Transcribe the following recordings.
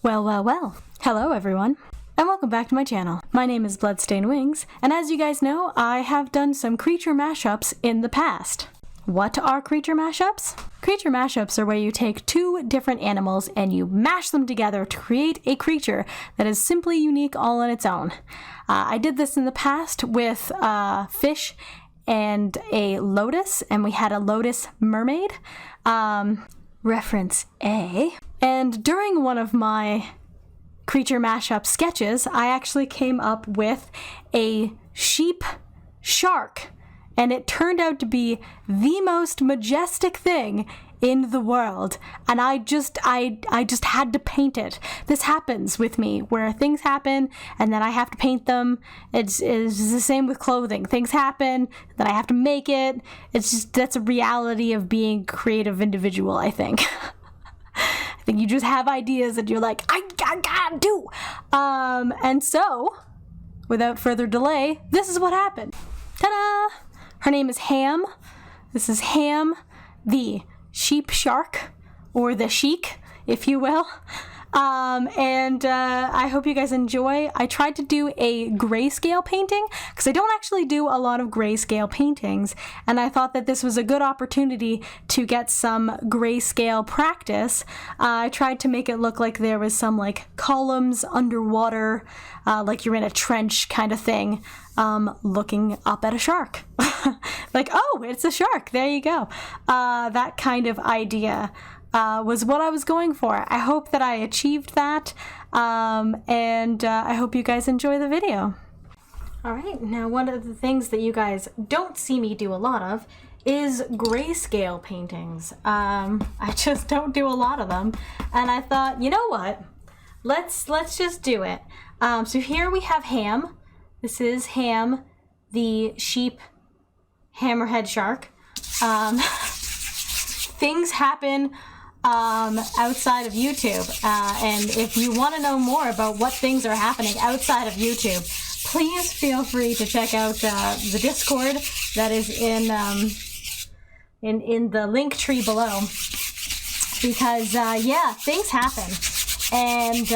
Well, well, well. Hello, everyone, and welcome back to my channel. My name is Bloodstained Wings, and as you guys know, I have done some creature mashups in the past. What are creature mashups? Creature mashups are where you take two different animals and you mash them together to create a creature that is simply unique all on its own. I did this in the past with fish and a lotus, and we had a lotus mermaid. Reference A. And during one of my creature mashup sketches, I actually came up with a sheep shark, and it turned out to be the most majestic thing in the world, and I just had to paint it. This happens with me, where things happen and then I have to paint them. It's the same with clothing. Things happen, then I have to make it. It's just, that's a reality of being a creative individual, I think. I think you just have ideas that you're like, I gotta do. And so, without further delay, this is what happened. Ta-da! Her name is Ham. This is Ham, the sheep shark, or the sheik, if you will. I hope you guys enjoy. I tried to do a grayscale painting because I don't actually do a lot of grayscale paintings, and I thought that this was a good opportunity to get some grayscale practice. I tried to make it look like there was some like columns underwater, like you're in a trench kind of thing, looking up at a shark. Like, oh, it's a shark, there you go. That kind of idea was what I was going for. I hope that I achieved that, and I hope you guys enjoy the video. Alright, now one of the things that you guys don't see me do a lot of is grayscale paintings. I just don't do a lot of them, and I thought, you know what, let's just do it. So here we have Ham. This is Ham, the sheep hammerhead shark. Things happen outside of YouTube, and if you want to know more about what things are happening outside of YouTube, please feel free to check out the Discord that is in the link tree below, because yeah, things happen, and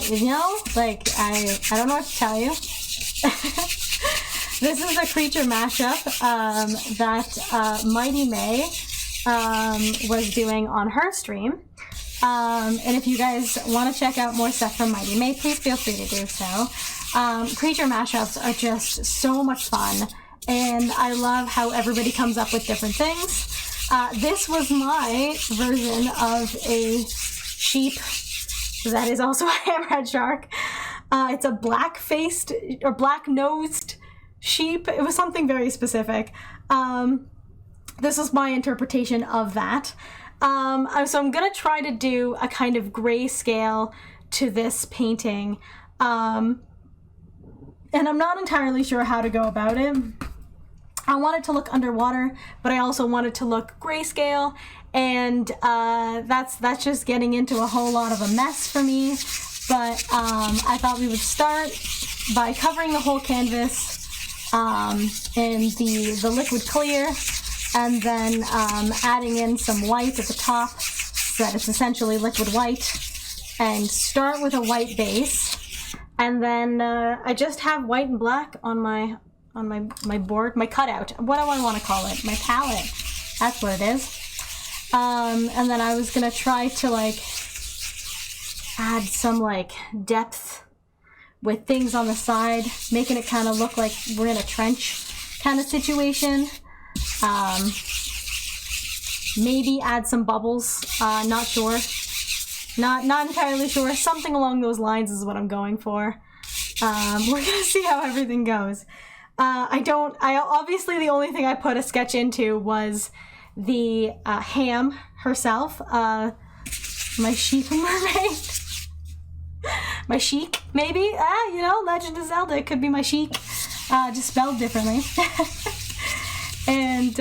you know, like I don't know what to tell you. This is a creature mashup that Mighty May was doing on her stream. And if you guys want to check out more stuff from Mighty May, please feel free to do so. Creature mashups are just so much fun, and I love how everybody comes up with different things. This was my version of a sheep that is also a hammerhead shark. It's a black-faced or black-nosed sheep. It was something very specific. This is my interpretation of that. So I'm gonna try to do a kind of grayscale to this painting. And I'm not entirely sure how to go about it. I want it to look underwater, but I also want it to look grayscale, and that's just getting into a whole lot of a mess for me. But I thought we would start by covering the whole canvas in the liquid clear, and then adding in some white at the top so that it's essentially liquid white, and start with a white base. And then I just have white and black on my board, my cutout. What do I want to call it? My palette. That's what it is. And then I was gonna try to like add some like depth with things on the side, making it kind of look like we're in a trench kind of situation. Maybe add some bubbles, not sure. Not entirely sure. Something along those lines is what I'm going for. We're gonna see how everything goes. Obviously the only thing I put a sketch into was the Ham herself, my sheep mermaid. My sheik, maybe? You know, Legend of Zelda, it could be my sheik, just spelled differently. And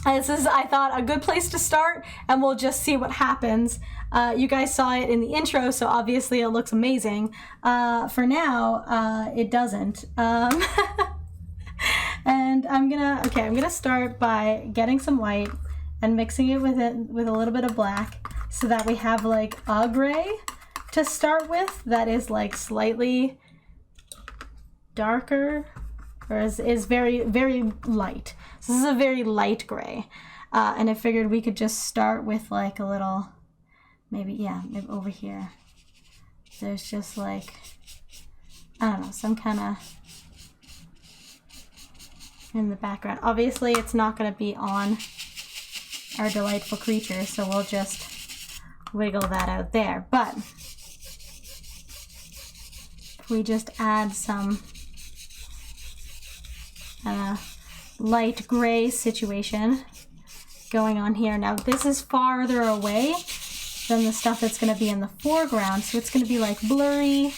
this is, I thought, a good place to start, and we'll just see what happens. You guys saw it in the intro, so obviously it looks amazing. For now, it doesn't. And I'm gonna start by getting some white and mixing it with a little bit of black, so that we have like a gray to start with that is like slightly darker, or is very, very light. So this is a very light gray. And I figured we could just start with like a little, maybe over here. There's just like, I don't know, some kind of in the background. Obviously it's not going to be on our delightful creature, so we'll just wiggle that out there. But if we just add some light gray situation going on here. Now this is farther away than the stuff that's going to be in the foreground, so it's going to be like blurry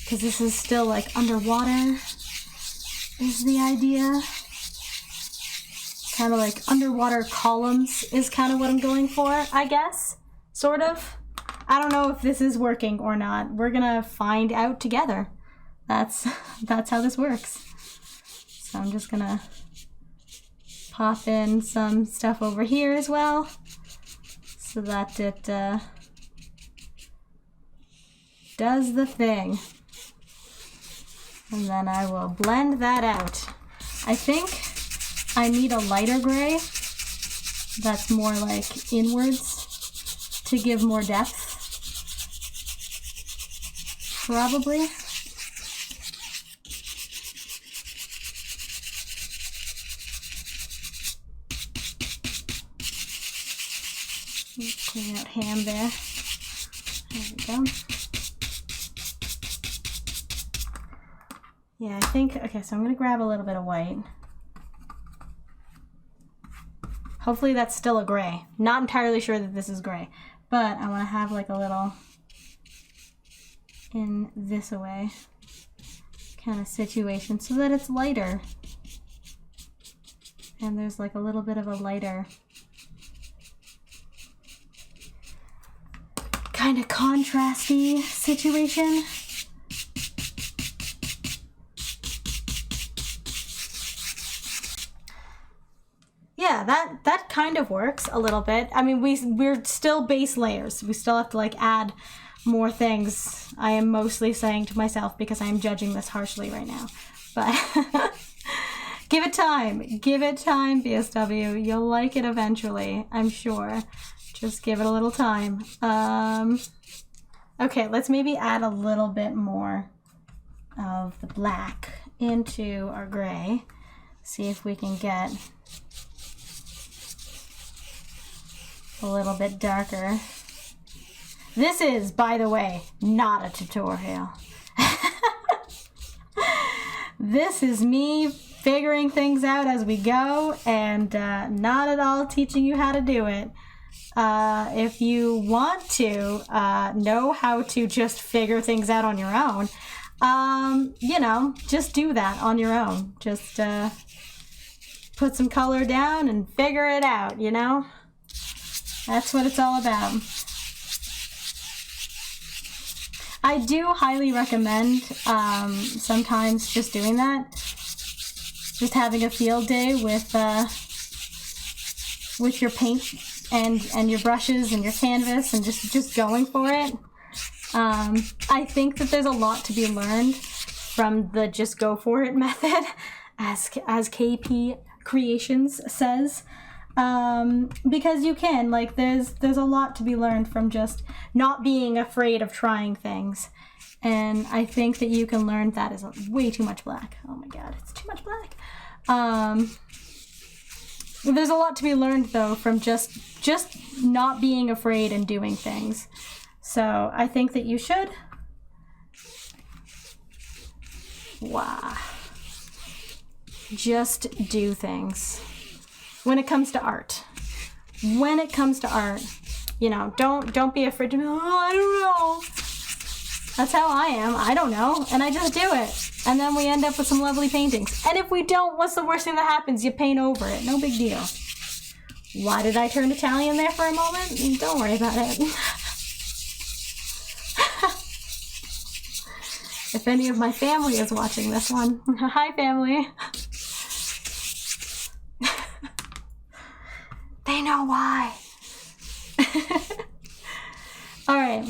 because this is still like underwater is the idea. Kind of like underwater columns is kind of what I'm going for, I guess, sort of. I don't know if this is working or not. We're gonna find out together. That's how this works. So I'm just gonna pop in some stuff over here as well so that it does the thing. And then I will blend that out. I think I need a lighter gray that's more like inwards to give more depth. Probably. Clean out ham there. There we go. Yeah, I think, okay, so I'm going to grab a little bit of white. Hopefully that's still a gray. Not entirely sure that this is gray, but I want to have like a little in this way kind of situation so that it's lighter. And there's like a little bit of a lighter kind of contrasty situation. Yeah, that kind of works a little bit. I mean, we're still base layers. We still have to like add more things. I am mostly saying to myself because I am judging this harshly right now. But give it time. Give it time, BSW. You'll like it eventually, I'm sure. Just give it a little time. Okay, let's maybe add a little bit more of the black into our gray. See if we can get a little bit darker. This is, by the way, not a tutorial. This is me figuring things out as we go and not at all teaching you how to do it. If you want to know how to just figure things out on your own, you know, just do that on your own. Just put some color down and figure it out, you know? That's what it's all about. I do highly recommend sometimes just doing that. Just having a field day with your paint and your brushes and your canvas and just going for it. I think that there's a lot to be learned from the just go for it method, as KP Creations says. Because you can, like, there's a lot to be learned from just not being afraid of trying things. And I think that you can learn that is way too much black. Oh my god, it's too much black. There's a lot to be learned though from just not being afraid and doing things. So I think that you should. Wow. Just do things. When it comes to art. When it comes to art, you know, don't be afraid to be, oh, I don't know. That's how I am. I don't know. And I just do it. And then we end up with some lovely paintings. And if we don't, what's the worst thing that happens? You paint over it. No big deal. Why did I turn Italian there for a moment? Don't worry about it. If any of my family is watching this one. Hi, family. They know why. All right.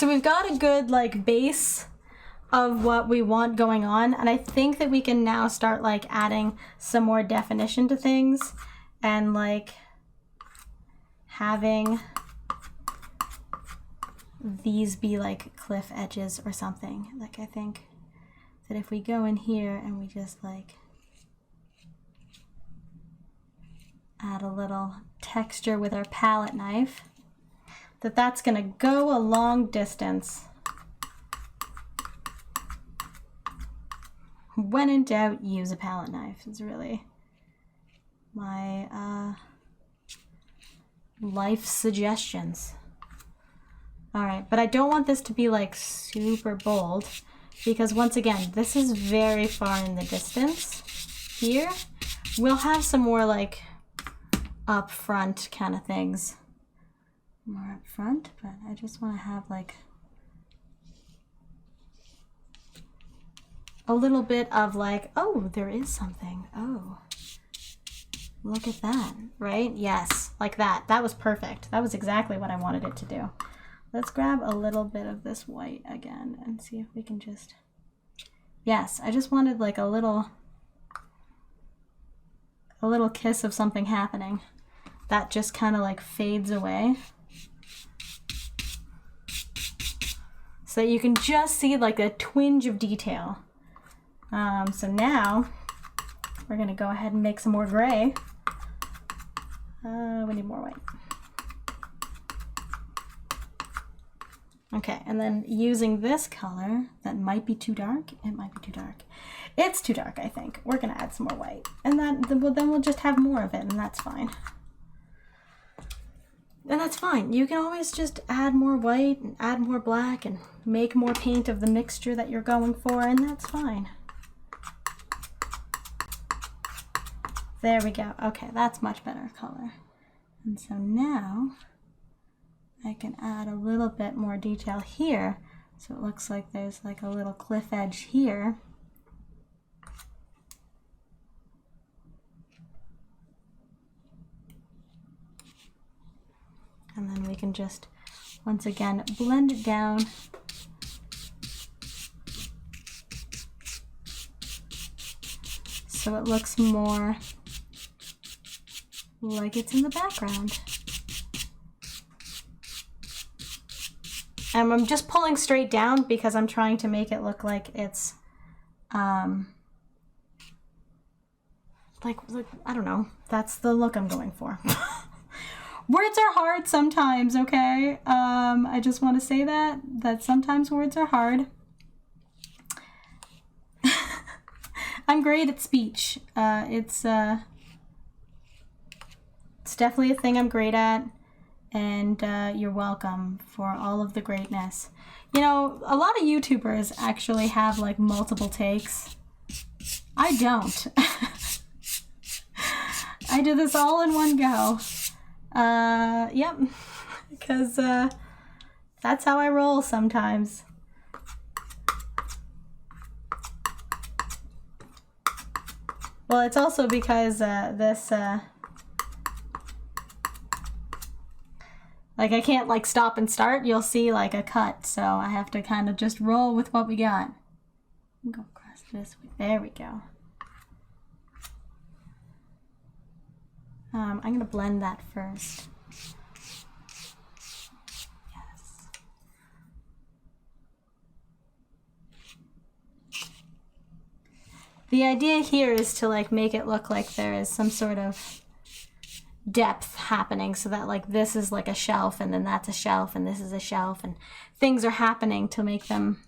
So we've got a good like base of what we want going on, and I think that we can now start like adding some more definition to things and like having these be like cliff edges or something. Like I think that if we go in here and we just like add a little texture with our palette knife, that's gonna go a long distance. When in doubt, use a palette knife is really my life suggestions. All right, but I don't want this to be like super bold because once again, this is very far in the distance here. We'll have some more like up front kind of things. More up front, but I just want to have like a little bit of like, oh, there is something. Oh, look at that, right? Yes, like that. That was perfect. That was exactly what I wanted it to do. Let's grab a little bit of this white again and see if we can just, yes, I just wanted like a little kiss of something happening. That just kind of like fades away. So that you can just see like a twinge of detail. So now we're gonna go ahead and make some more gray. We need more white. Okay, and then using this color that might be too dark, it might be too dark. It's too dark, I think. We're gonna add some more white, and then we'll just have more of it, and that's fine. And that's fine. You can always just add more white and add more black and make more paint of the mixture that you're going for, and that's fine. There we go. Okay, that's much better color. And so now I can add a little bit more detail here. So it looks like there's like a little cliff edge here. And then we can just, once again, blend it down. So it looks more like it's in the background. And I'm just pulling straight down because I'm trying to make it look like it's, like I don't know, that's the look I'm going for. Words are hard sometimes, okay? I just want to say that sometimes words are hard. I'm great at speech. It's definitely a thing I'm great at, and you're welcome for all of the greatness. You know, a lot of YouTubers actually have like multiple takes. I don't. I do this all in one go. Yep, because that's how I roll sometimes. Well, it's also because this, like I can't like stop and start. You'll see like a cut, so I have to kind of just roll with what we got. Go across this way. There we go. I'm gonna blend that first. Yes. The idea here is to like make it look like there is some sort of depth happening, so that like this is like a shelf and then that's a shelf and this is a shelf, and things are happening to make them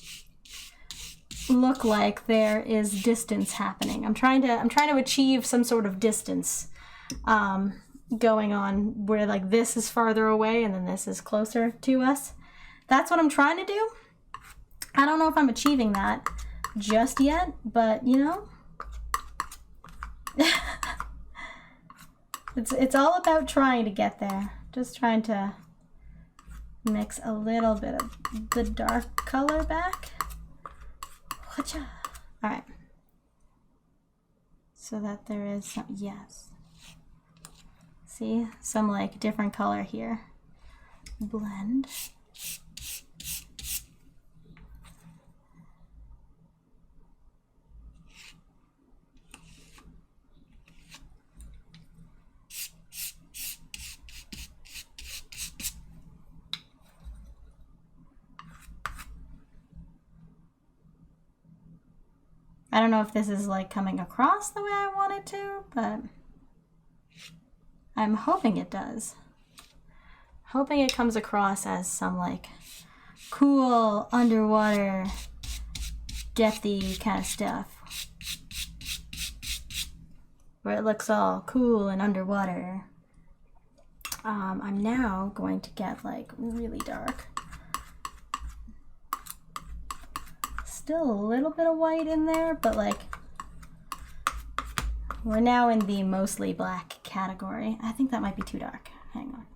look like there is distance happening. I'm trying to achieve some sort of distance going on where like this is farther away and then this is closer to us. That's what I'm trying to do. I don't know if I'm achieving that just yet, but you know, it's all about trying to get there. Just trying to mix a little bit of the dark color back. All right, so that there is some, yes. See, some like different color here. Blend. I don't know if this is like coming across the way I want it to, but I'm hoping it does. Hoping it comes across as some like cool underwater depthy kind of stuff, where it looks all cool and underwater. I'm now going to get like really dark. Still a little bit of white in there, but like we're now in the mostly black category. I think that might be too dark. Hang on.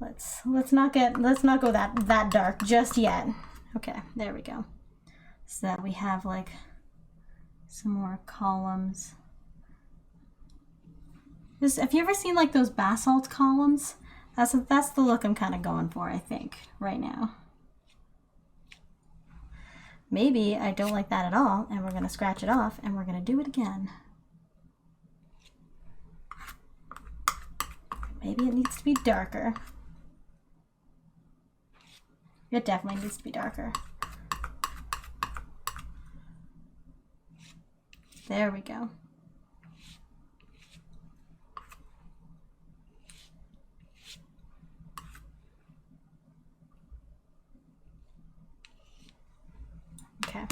Let's not go that dark just yet. Okay, there we go. So that we have like some more columns. Have you ever seen like those basalt columns? That's the look I'm kind of going for, I think, right now. Maybe I don't like that at all, and we're gonna scratch it off, and we're gonna do it again. Maybe it needs to be darker. It definitely needs to be darker. There we go. Okay.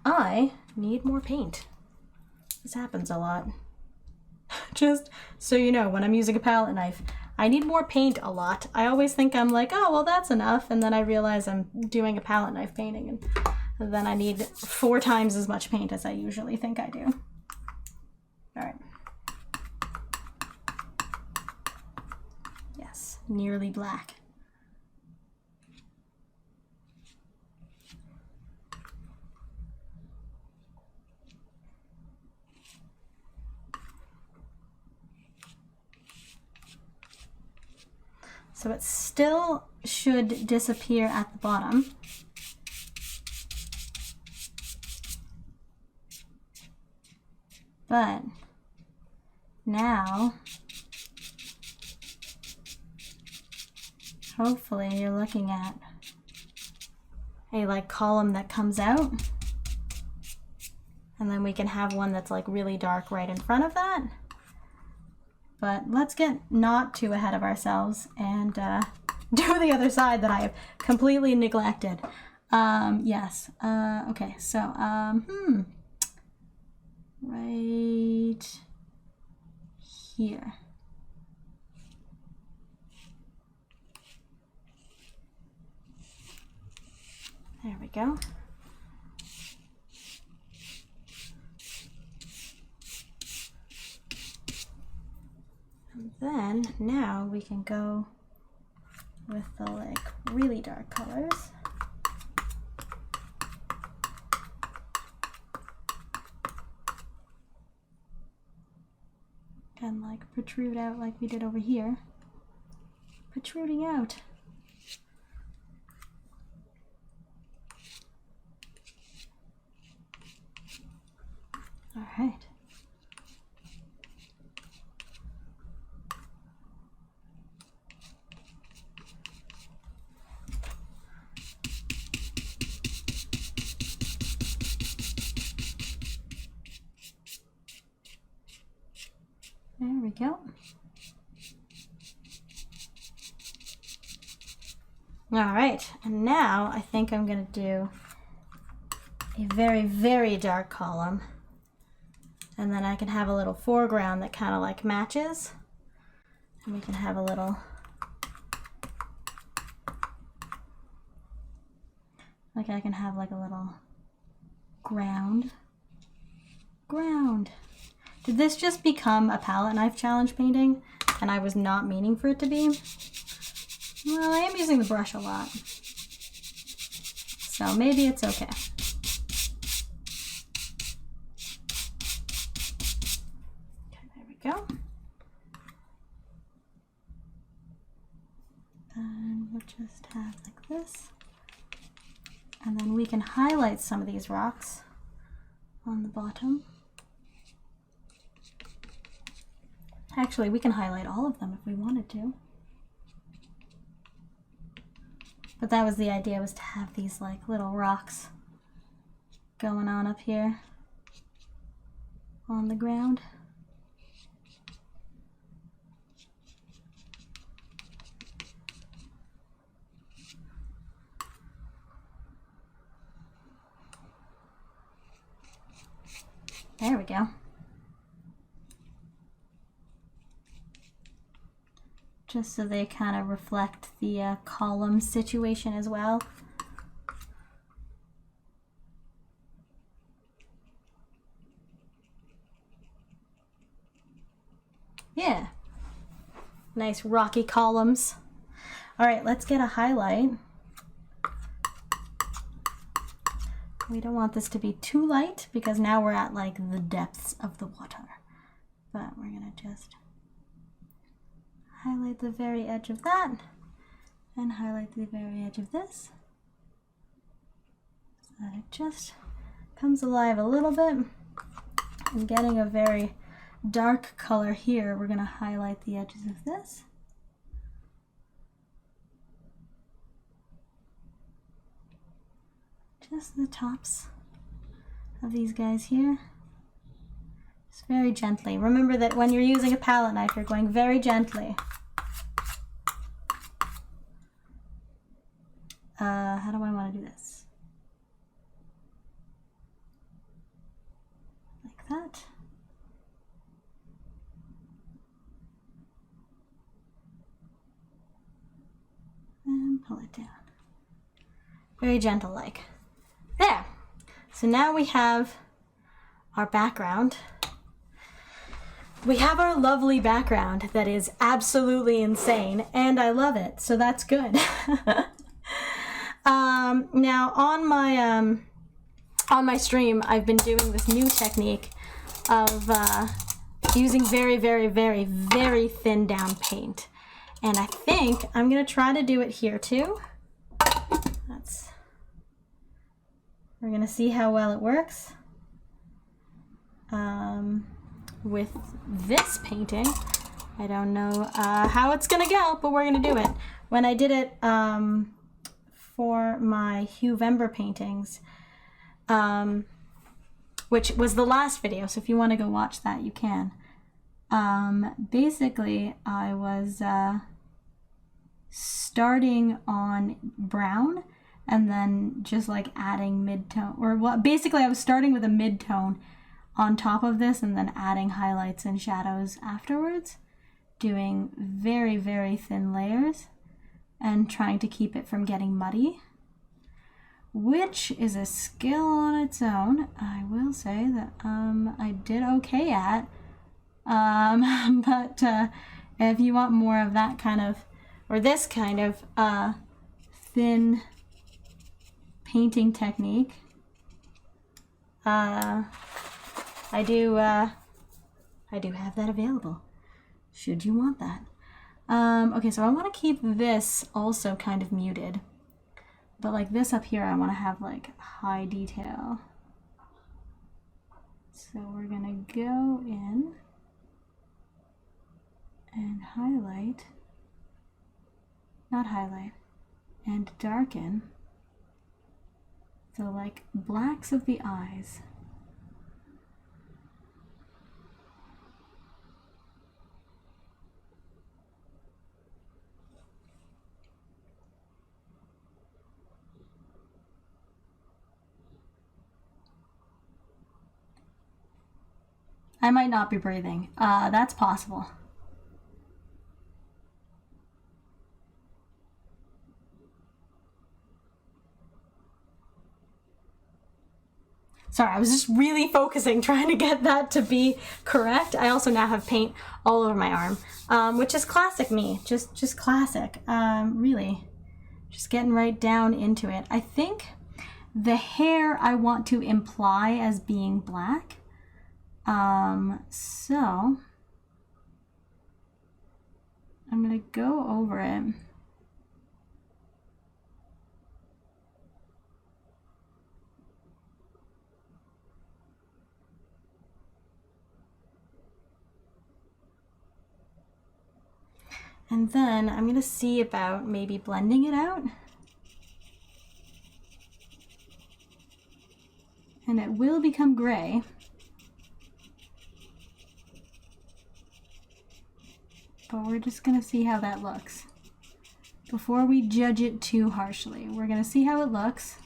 I need more paint. This happens a lot. Just so you know, when I'm using a palette knife, I need more paint a lot. I always think I'm like, oh, well, that's enough. And then I realize I'm doing a palette knife painting, and then I need 4 times as much paint as I usually think I do. All right. Yes, nearly black. So it still should disappear at the bottom. But now, hopefully you're looking at a like column that comes out. And then we can have one that's like really dark right in front of that. But let's get not too ahead of ourselves and do the other side that I have completely neglected. Yes. Okay. So, right here. There we go. And then now we can go with the like really dark colors. And like protrude out like we did over here. Protruding out. All right. There we go. All right, and now I think I'm going to do a very, very dark column. And then I can have a little foreground that kind of like matches. And we can have a little, like I can have like a little ground. Did this just become a palette knife challenge painting and I was not meaning for it to be? Well, I am using the brush a lot, so maybe it's okay. Okay, there we go. And we'll just have like this. And then we can highlight some of these rocks on the bottom. Actually, we can highlight all of them if we wanted to. But that was the idea, was to have these like little rocks going on up here on the ground. There we go. Just so they kind of reflect the column situation as well. Yeah. Nice rocky columns. All right, let's get a highlight. We don't want this to be too light because now we're at like the depths of the water. But we're gonna just highlight the very edge of that and highlight the very edge of this so that it just comes alive a little bit. And getting a very dark color here, we're gonna highlight the edges of this. Just the tops of these guys here. Just very gently. Remember that when you're using a palette knife, you're going very gently. How do I want to do this? Like that. And pull it down. Very gentle like. There. So now we have our background. We have our lovely background that is absolutely insane, and I love it, so that's good. Now on my stream, I've been doing this new technique of using very, very, very, very thin down paint, and I think I'm gonna try to do it here too. We're gonna see how well it works. With this painting, I don't know how it's gonna go, but we're gonna do it. When I did it for my Huevember paintings, which was the last video, so if you want to go watch that, you can. Basically, I was starting on brown and then just like adding mid-tone, or what? Basically, I was starting with a mid-tone on top of this and then adding highlights and shadows afterwards, doing very, very thin layers and trying to keep it from getting muddy, which is a skill on its own. I will say that I did okay at, but if you want more of that kind of, or this kind of thin painting technique, I do have that available, should you want that. Okay, so I want to keep this also kind of muted, but like this up here, I want to have like high detail. So we're gonna go in and highlight, not highlight, and darken. So like blacks of the eyes. I might not be breathing. That's possible. Sorry, I was just really focusing, trying to get that to be correct. I also now have paint all over my arm, which is classic me, just classic, really. Just getting right down into it. I think the hair I want to imply as being black. So I'm gonna go over it. And then I'm gonna see about maybe blending it out. and it will become gray. But we're just gonna see how that looks before we judge it too harshly. We're gonna see how it looks.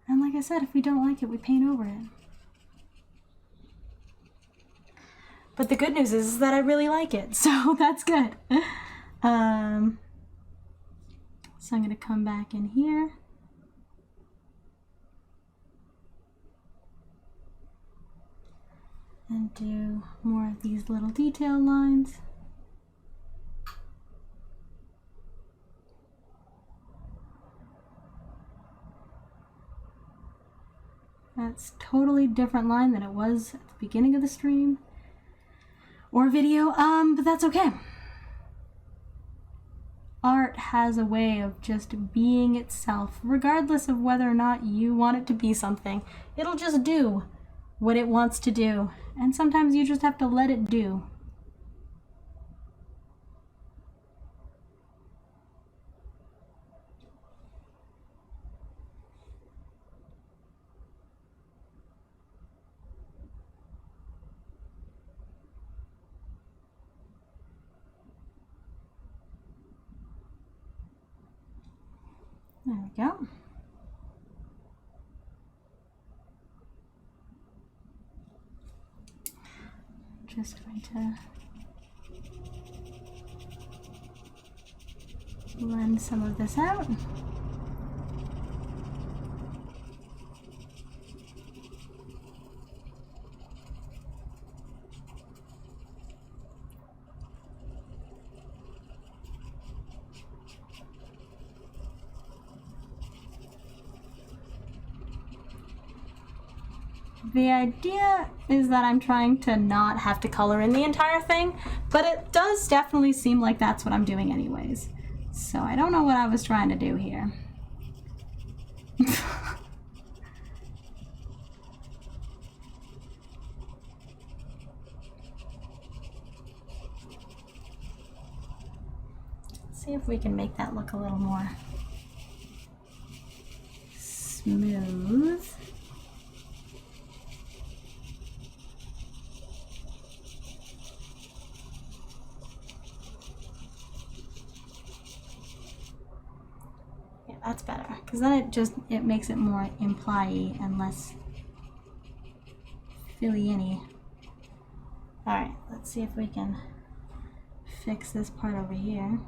And like I said, if we don't like it, we paint over it. But the good news is that I really like it, so that's good. So I'm gonna come back in here. And do more of these little detail lines. That's totally different line than it was at the beginning of the stream or video, but that's okay. Art has a way of just being itself, regardless of whether or not you want it to be something. It'll just do what it wants to do, and sometimes you just have to let it do. There we go. Just going to blend some of this out. The idea is that I'm trying to not have to color in the entire thing, but it does definitely seem like that's what I'm doing anyways. So I don't know what I was trying to do here. Let's see if we can make that look a little more smooth. That's better, because then it makes it more imply-y and less filly-any. Alright, let's see if we can fix this part over here.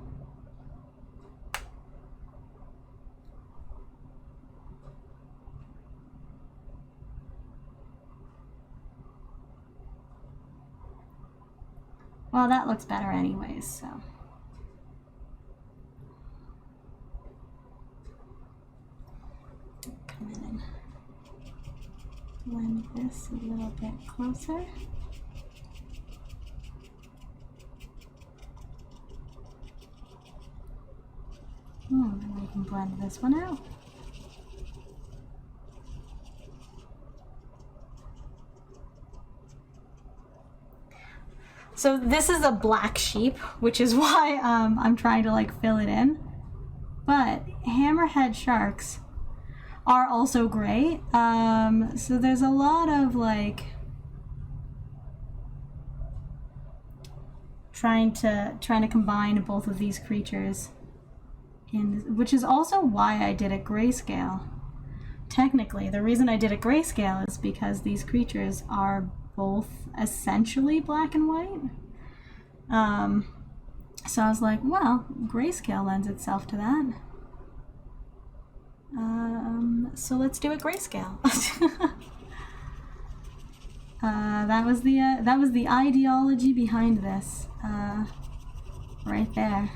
Well, that looks better anyways, so. Come in and blend this a little bit closer. And then we can blend this one out. So this is a black sheep, which is why I'm trying to like fill it in. But hammerhead sharks are also gray. So there's a lot of like trying to combine both of these creatures, which is also why I did it grayscale. Technically, the reason I did it grayscale is because these creatures are both essentially black and white. So I was like, well, grayscale lends itself to that. So let's do it grayscale. That was the ideology behind this, right there.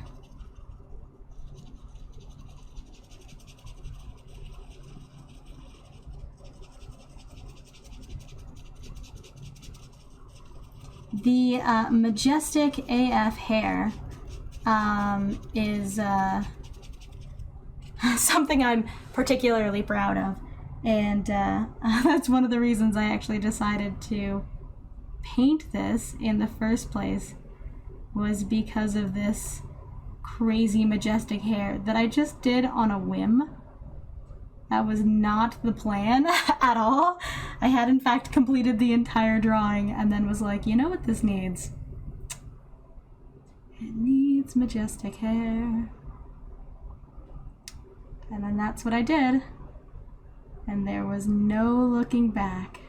The majestic AF hair is something I'm particularly proud of, and that's one of the reasons I actually decided to paint this in the first place, was because of this crazy majestic hair that I just did on a whim. That was not the plan at all. I had in fact completed the entire drawing and then was like, you know what this needs? It needs majestic hair. And then that's what I did. And there was no looking back.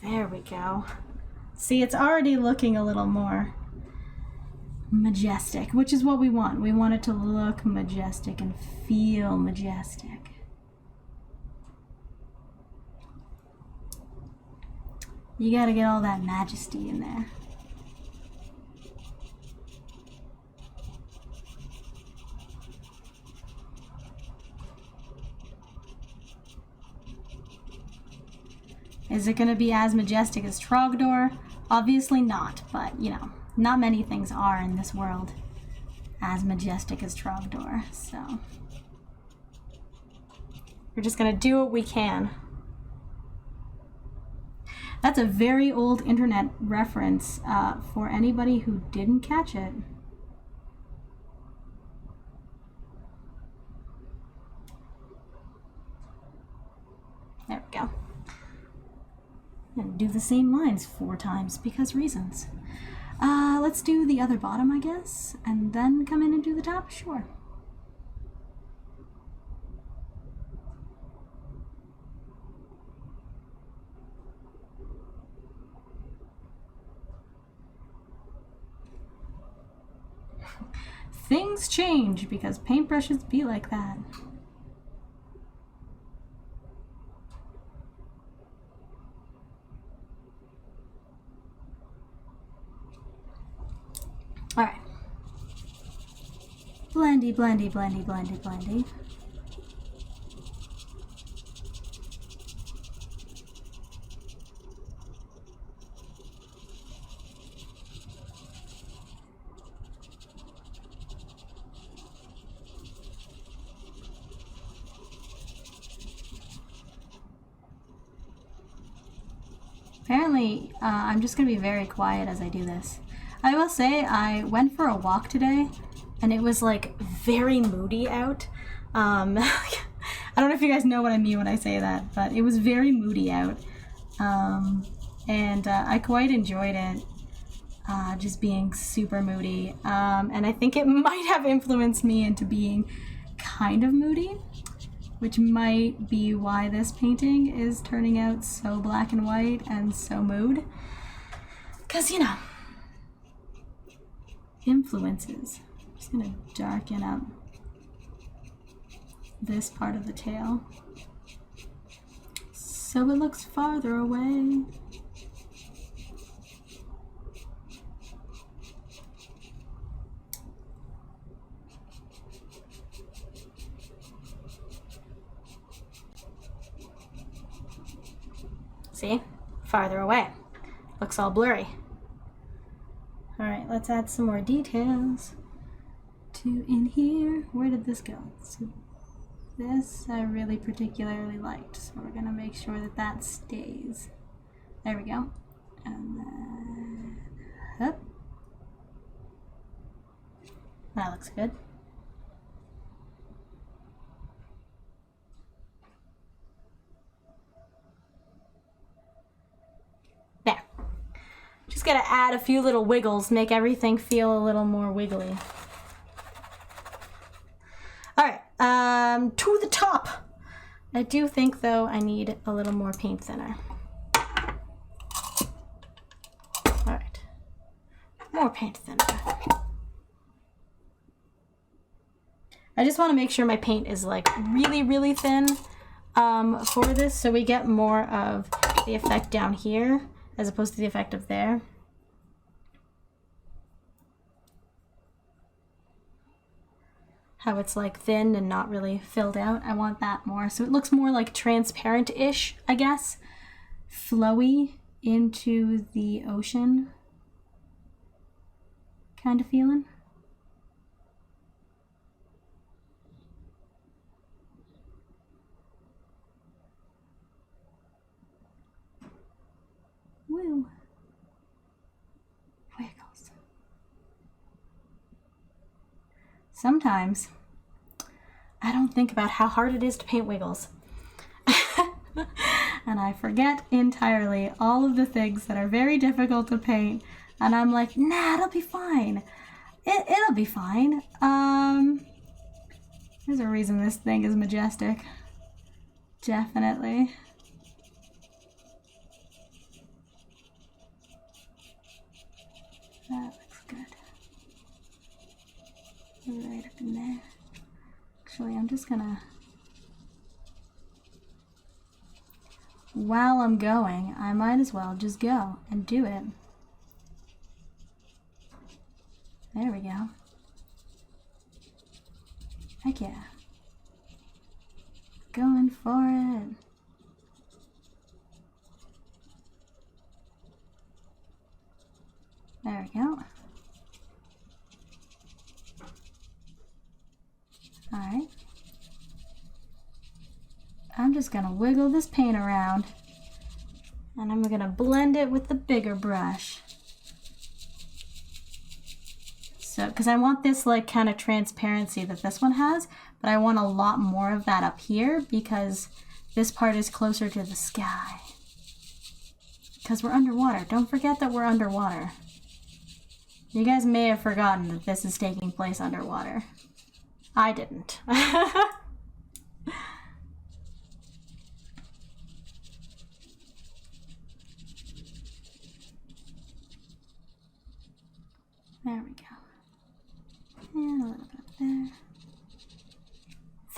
There we go. See, it's already looking a little more majestic, which is what we want. We want it to look majestic and feel majestic. You gotta get all that majesty in there. Is it gonna be as majestic as Trogdor? Obviously not, but you know, not many things are in this world as majestic as Trogdor, so we're just gonna do what we can. That's a very old internet reference for anybody who didn't catch it. There we go. I'm gonna do the same lines 4 times because reasons. Let's do the other bottom, I guess, and then come in and do the top, sure. Things change because paintbrushes be like that. All right. Blendy, blendy, blendy, blendy, blendy. Apparently, I'm just going to be very quiet as I do this. I will say I went for a walk today and it was like very moody out. I don't know if you guys know what I mean when I say that, but it was very moody out. And I quite enjoyed it, just being super moody. And I think it might have influenced me into being kind of moody, which might be why this painting is turning out so black and white and so mood. 'Cause, you know, influences. I'm just gonna darken up this part of the tail so it looks farther away. See? Farther away. Looks all blurry. Alright, let's add some more details to in here. Where did this go? So this I really particularly liked, so we're gonna make sure that that stays. There we go. And then up. That looks good. There. Just gotta add a few little wiggles, make everything feel a little more wiggly. Alright, to the top. I do think though I need a little more paint thinner. Alright, more paint thinner. I just want to make sure my paint is like really, really thin for this, so we get more of the effect down here as opposed to the effect of there. How it's like thin and not really filled out. I want that more. So it looks more like transparent-ish, I guess. Flowy into the ocean kind of feeling. Woo. sometimes I don't think about how hard it is to paint wiggles. And I forget entirely all of the things that are very difficult to paint. And I'm like, nah, it'll be fine. It'll be fine. There's a reason this thing is majestic. Definitely. That looks good. Right up in there. Actually, I'm just gonna... While I'm going, I might as well just go and do it. There we go. Heck yeah. Going for it. There we go. Alright. I'm just gonna wiggle this paint around and I'm gonna blend it with the bigger brush. So, because I want this like kind of transparency that this one has, but I want a lot more of that up here because this part is closer to the sky. Because we're underwater. Don't forget that we're underwater. You guys may have forgotten that this is taking place underwater. I didn't. There we go. And a little bit there.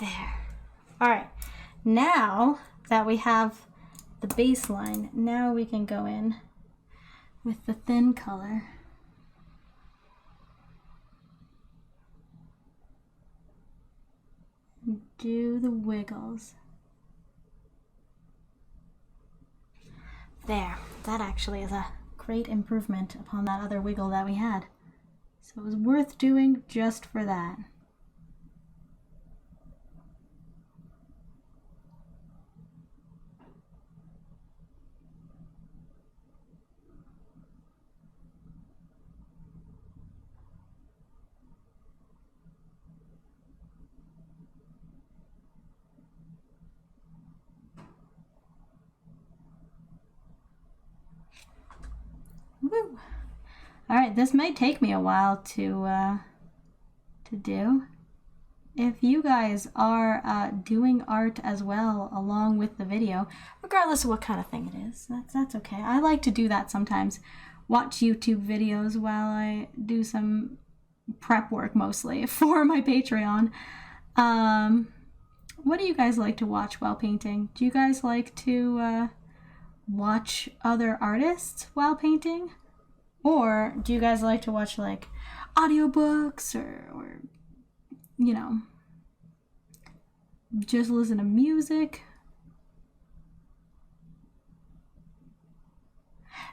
There. All right. Now that we have the baseline, now we can go in with the thin color. And do the wiggles. There. That actually is a great improvement upon that other wiggle that we had. So it was worth doing just for that. Woo! All right, this may take me a while to do. If you guys are doing art as well along with the video, regardless of what kind of thing it is, that's okay. I like to do that sometimes. Watch YouTube videos while I do some prep work mostly for my Patreon. What do you guys like to watch while painting? Do you guys like to watch other artists while painting? Or do you guys like to watch like audiobooks or you know, just listen to music?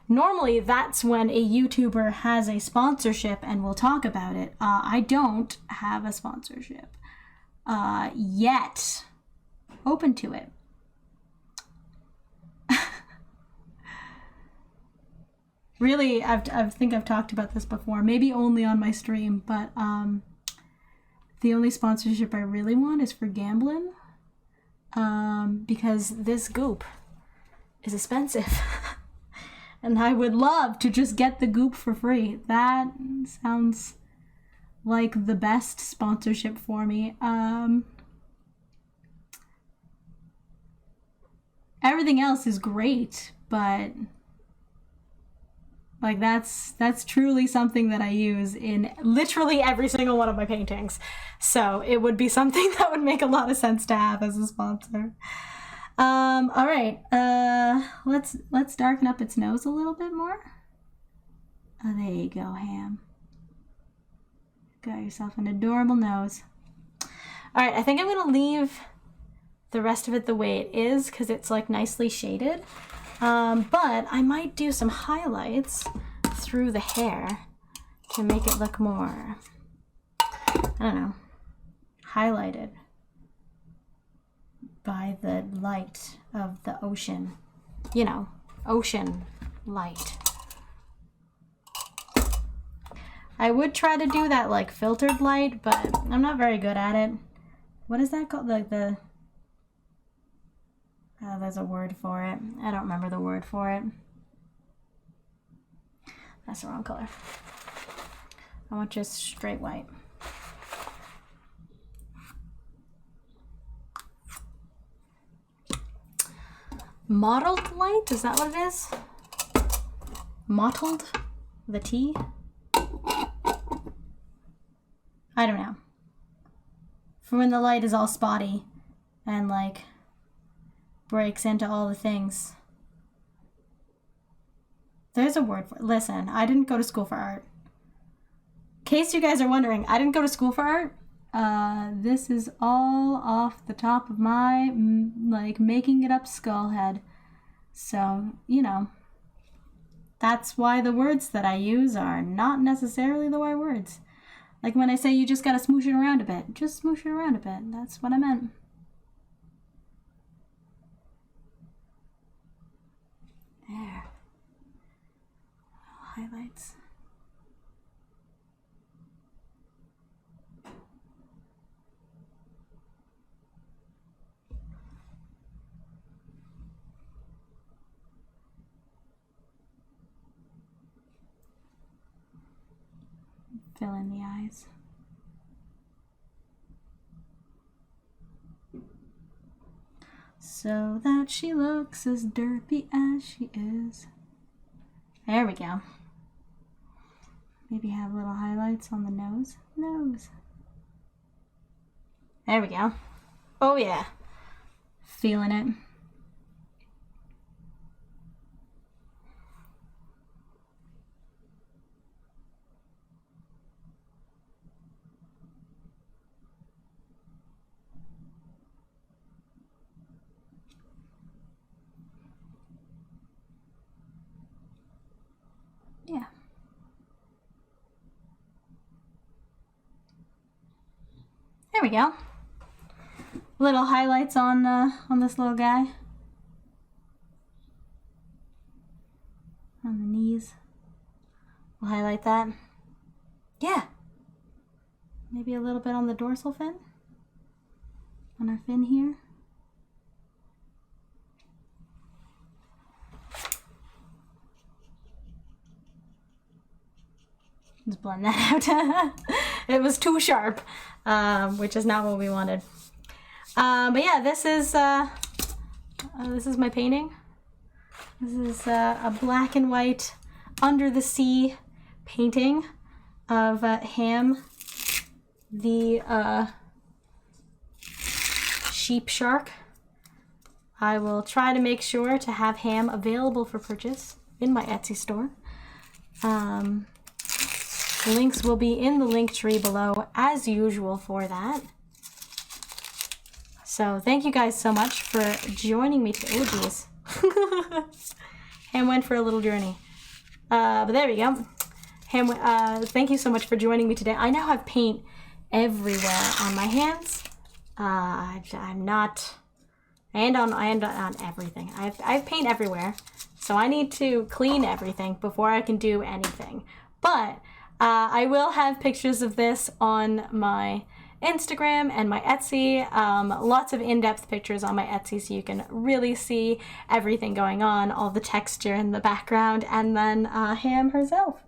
Normally that's when a YouTuber has a sponsorship and we'll talk about it. I don't have a sponsorship yet. Open to it. Really, I think I've talked about this before, maybe only on my stream, but the only sponsorship I really want is for gambling, because this goop is expensive. And I would love to just get the goop for free. That sounds like the best sponsorship for me. Everything else is great, but like that's truly something that I use in literally every single one of my paintings. So it would be something that would make a lot of sense to have as a sponsor. All right, let's darken up its nose a little bit more. Oh, there you go, Ham. Got yourself an adorable nose. All right, I think I'm gonna leave the rest of it the way it is because it's like nicely shaded. But I might do some highlights through the hair to make it look more, I don't know, highlighted by the light of the ocean. You know, ocean light. I would try to do that like filtered light, but I'm not very good at it. What is that called? Like the... Oh, there's a word for it. I don't remember the word for it. That's the wrong color. I want just straight white. Mottled light? Is that what it is? Mottled? The T? I don't know. For when the light is all spotty and like breaks into all the things. There's a word for it. Listen, I didn't go to school for art. In case you guys are wondering, I didn't go to school for art. This is all off the top of my, like, making it up skull head. So, you know, that's why the words that I use are not necessarily the right words. Like when I say you just gotta smoosh it around a bit. Just smoosh it around a bit. That's what I meant. There. Highlights. Fill in the eyes. So that she looks as derpy as she is. There we go. Maybe have little highlights on the nose. Nose. There we go. Oh yeah. Feeling it. Yeah. There we go. Little highlights on this little guy. On the knees. We'll highlight that. Yeah. Maybe a little bit on the dorsal fin. On our fin here. Let's blend that out. It was too sharp, which is not what we wanted. But yeah, this is my painting. This is a black and white under the sea painting of Ham, the sheep shark. I will try to make sure to have Ham available for purchase in my Etsy store. Links will be in the link tree below as usual for that. So thank you guys so much for joining me today. Oh geez. Ham went for a little journey. But there we go. Ham, thank you so much for joining me today. I now have paint everywhere on my hands. I'm not, and on everything. I have paint everywhere. So I need to clean everything before I can do anything. But I will have pictures of this on my Instagram and my Etsy. Lots of in-depth pictures on my Etsy so you can really see everything going on, all the texture in the background, and then Ham herself.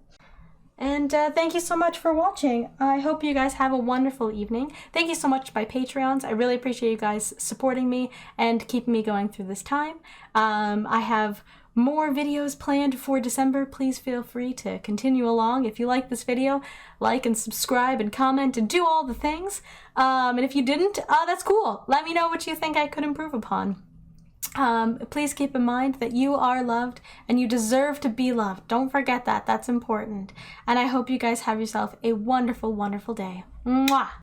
And thank you so much for watching. I hope you guys have a wonderful evening. Thank you so much my Patreons. I really appreciate you guys supporting me and keeping me going through this time. I have more videos planned for December. Please feel free to continue along. If you like this video, like and subscribe and comment and do all the things. And if you didn't, that's cool. Let me know what you think I could improve upon. Please keep in mind that you are loved and you deserve to be loved. Don't forget that. That's important. And I hope you guys have yourself a wonderful, wonderful day. Mwah!